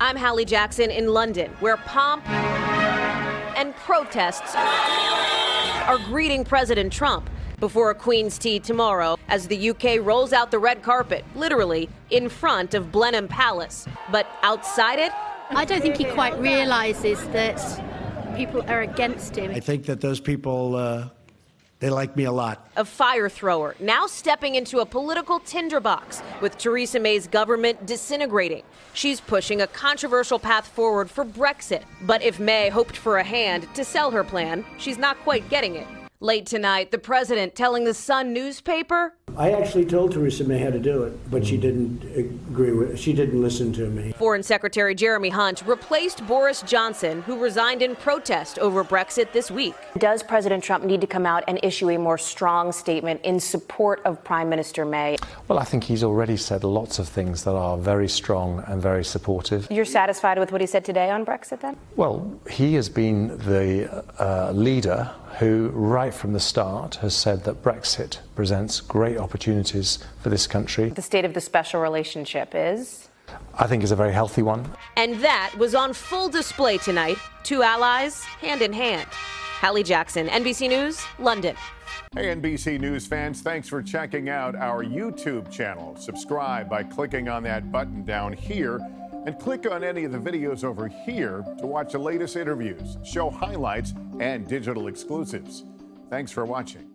I'm Hallie Jackson in London, where pomp and protests are greeting President Trump before a Queen's tea tomorrow as the UK rolls out the red carpet, literally in front of Blenheim Palace. But outside it, I don't think he quite realises that people are against him. I think that those people, they like me a lot. A fire thrower now stepping into a political tinderbox with Theresa May's government disintegrating. She's pushing a controversial path forward for Brexit. But if May hoped for a hand to sell her plan, she's not quite getting it. Late tonight, the president telling the Sun newspaper, I actually told Theresa May how to do it, but she didn't agree with it. She didn't listen to me. Foreign Secretary Jeremy Hunt replaced Boris Johnson, who resigned in protest over Brexit this week. Does President Trump need to come out and issue a more strong statement in support of Prime Minister May? Well, I think he's already said lots of things that are very strong and very supportive. You're satisfied with what he said today on Brexit, then? Well, he has been the leader who, right from the start, has said that Brexit presents great opportunities for this country. The state of the special relationship is? I think is a very healthy one. And that was on full display tonight. Two allies, hand in hand. Hallie Jackson, NBC News, London. Hey, NBC News fans, thanks for checking out our YouTube channel. Subscribe by clicking on that button down here and click on any of the videos over here to watch the latest interviews, show highlights, and digital exclusives. Thanks for watching.